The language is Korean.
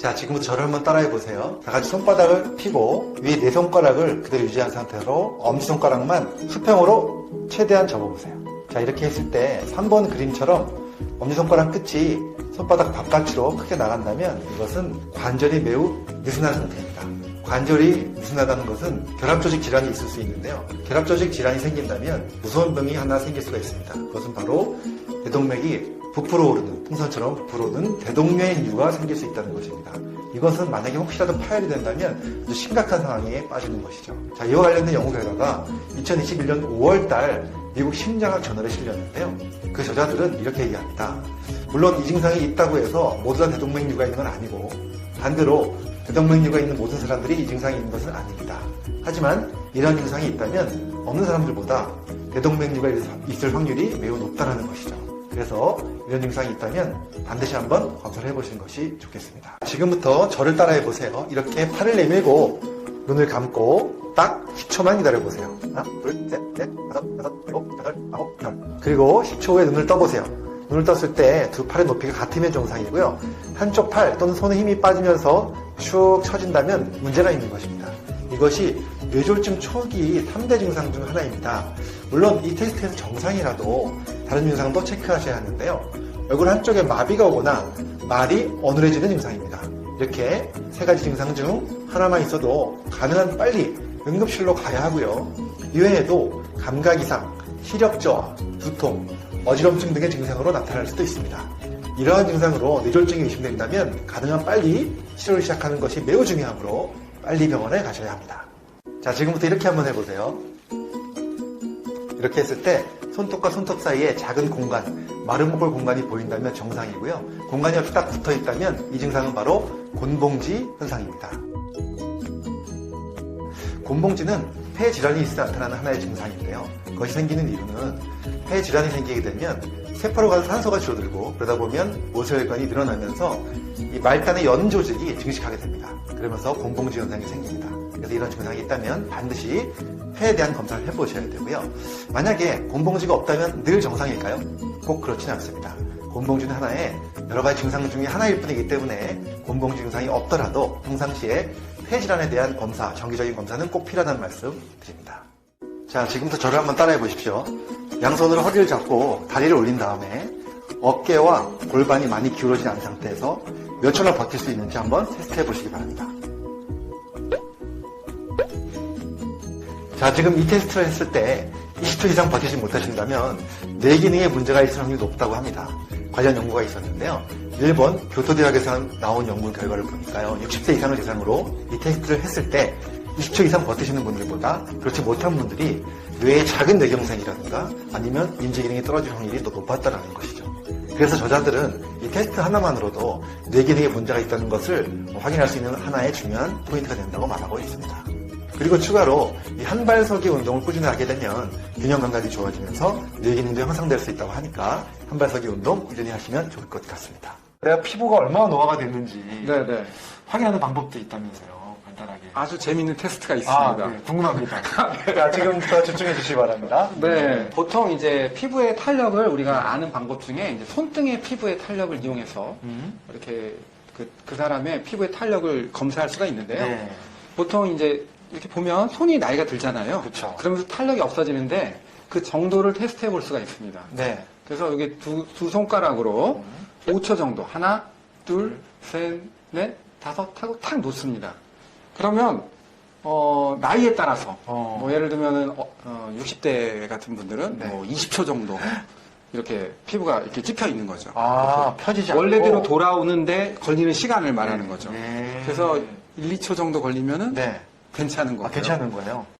자, 지금부터 저를 한번 따라해 보세요. 다 같이 손바닥을 펴고 위에 네 손가락을 그대로 유지한 상태로 엄지손가락만 수평으로 최대한 접어보세요. 자, 이렇게 했을 때 3번 그림처럼 엄지손가락 끝이 손바닥 바깥으로 크게 나간다면 이것은 관절이 매우 느슨한 상태입니다. 관절이 느슨하다는 것은 결합조직 질환이 있을 수 있는데요. 결합조직 질환이 생긴다면 무서운 병이 하나 생길 수가 있습니다. 그것은 바로 대동맥이 부풀어 오르는, 풍선처럼 부풀어 오르는 대동맥류가 생길 수 있다는 것입니다. 이것은 만약에 혹시라도 파열이 된다면 아주 심각한 상황에 빠지는 것이죠. 자, 이와 관련된 연구 결과가 2021년 5월달 미국 심장학 저널에 실렸는데요. 그 저자들은 이렇게 얘기합니다. 물론 이 증상이 있다고 해서 모두 다 대동맥류가 있는 건 아니고 반대로 대동맥류가 있는 모든 사람들이 이 증상이 있는 것은 아닙니다. 하지만 이러한 증상이 있다면 없는 사람들보다 대동맥류가 있을 확률이 매우 높다는 것이죠. 그래서 이런 증상이 있다면 반드시 한번 검사를 해보시는 것이 좋겠습니다. 지금부터 저를 따라해 보세요. 이렇게 팔을 내밀고 눈을 감고 딱 10초만 기다려보세요. 하나, 둘, 셋, 넷, 다섯, 여섯, 일곱, 여덟, 아홉, 열. 그리고 10초 후에 눈을 떠보세요. 눈을 떴을 때 두 팔의 높이가 같으면 정상이고요. 한쪽 팔 또는 손에 힘이 빠지면서 쭉 처진다면 문제가 있는 것입니다. 이것이 뇌졸중 초기 3대 증상 중 하나입니다. 물론 이 테스트에서 정상이라도 다른 증상도 체크하셔야 하는데요. 얼굴 한쪽에 마비가 오거나 말이 어눌해지는 증상입니다. 이렇게 세 가지 증상 중 하나만 있어도 가능한 빨리 응급실로 가야 하고요. 이외에도 감각 이상, 시력 저하, 두통, 어지럼증 등의 증상으로 나타날 수도 있습니다. 이러한 증상으로 뇌졸중이 의심된다면 가능한 빨리 치료를 시작하는 것이 매우 중요하므로 빨리 병원에 가셔야 합니다. 자, 지금부터 이렇게 한번 해보세요. 이렇게 했을 때 손톱과 손톱 사이에 작은 공간, 마른 목골 공간이 보인다면 정상이고요. 공간이 이렇게 딱 붙어 있다면 이 증상은 바로 곤봉지 현상입니다. 곤봉지는 폐 질환이 있어 나타나는 하나의 증상인데요. 그것이 생기는 이유는 폐 질환이 생기게 되면 세포로 가서 산소가 줄어들고 그러다 보면 모세혈관이 늘어나면서 이 말단의 연 조직이 증식하게 됩니다. 그러면서 곤봉지 현상이 생깁니다. 그래서 이런 증상이 있다면 반드시 폐에 대한 검사를 해보셔야 되고요. 만약에 곤봉지가 없다면 늘 정상일까요? 꼭 그렇지는 않습니다. 곤봉지는 하나의 여러 가지 증상 중에 하나일 뿐이기 때문에 곤봉지 증상이 없더라도 평상시에 폐 질환에 대한 검사, 정기적인 검사는 꼭 필요하다는 말씀 드립니다. 자, 지금부터 저를 한번 따라해 보십시오. 양손으로 허리를 잡고 다리를 올린 다음에 어깨와 골반이 많이 기울어진 않은 상태에서 몇 초나 버틸 수 있는지 한번 테스트해 보시기 바랍니다. 자, 지금 이 테스트를 했을 때 20초 이상 버티지 못하신다면 뇌 기능에 문제가 있을 확률이 높다고 합니다. 관련 연구가 있었는데요. 일본 교토대학에서 나온 연구 결과를 보니까요. 60세 이상을 대상으로 이 테스트를 했을 때 20초 이상 버티시는 분들보다 그렇지 못한 분들이 뇌의 작은 뇌경색이라든가 아니면 인지 기능이 떨어질 확률이 더 높았다는 것이죠. 그래서 저자들은 이 테스트 하나만으로도 뇌 기능에 문제가 있다는 것을 확인할 수 있는 하나의 중요한 포인트가 된다고 말하고 있습니다. 그리고 추가로 이 한발서기 운동을 꾸준히 하게 되면 균형 감각이 좋아지면서 뇌 기능도 향상될 수 있다고 하니까 한발서기 운동 꾸준히 하시면 좋을 것 같습니다. 내가 피부가 얼마나 노화가 됐는지 네네. 확인하는 방법도 있다면서요. 간단하게. 아주 재미있는 테스트가 있습니다. 네, 궁금합니다. 자, 지금부터 집중해 주시기 바랍니다. 네. 보통 이제 피부의 탄력을 우리가 아는 방법 중에 이제 손등의 피부의 탄력을 이용해서 이렇게 그 사람의 피부의 탄력을 검사할 수가 있는데요. 네. 보통 이제 이렇게 보면 손이 나이가 들잖아요. 그렇죠. 그러면서 탄력이 없어지는데 그 정도를 테스트해 볼 수가 있습니다. 네. 그래서 여기 두 손가락으로 5초 정도 하나, 둘, 셋, 넷, 다섯 하고 탁 놓습니다. 그러면 나이에 따라서 뭐 예를 들면은 60대 같은 분들은 네. 뭐 20초 정도 이렇게 피부가 이렇게 찝혀 있는 거죠. 아, 펴지지 않고 원래대로 돌아오는데 걸리는 시간을 말하는 거죠. 네. 그래서 1, 2초 정도 걸리면은 네. 괜찮은 거예요. 괜찮은 거예요.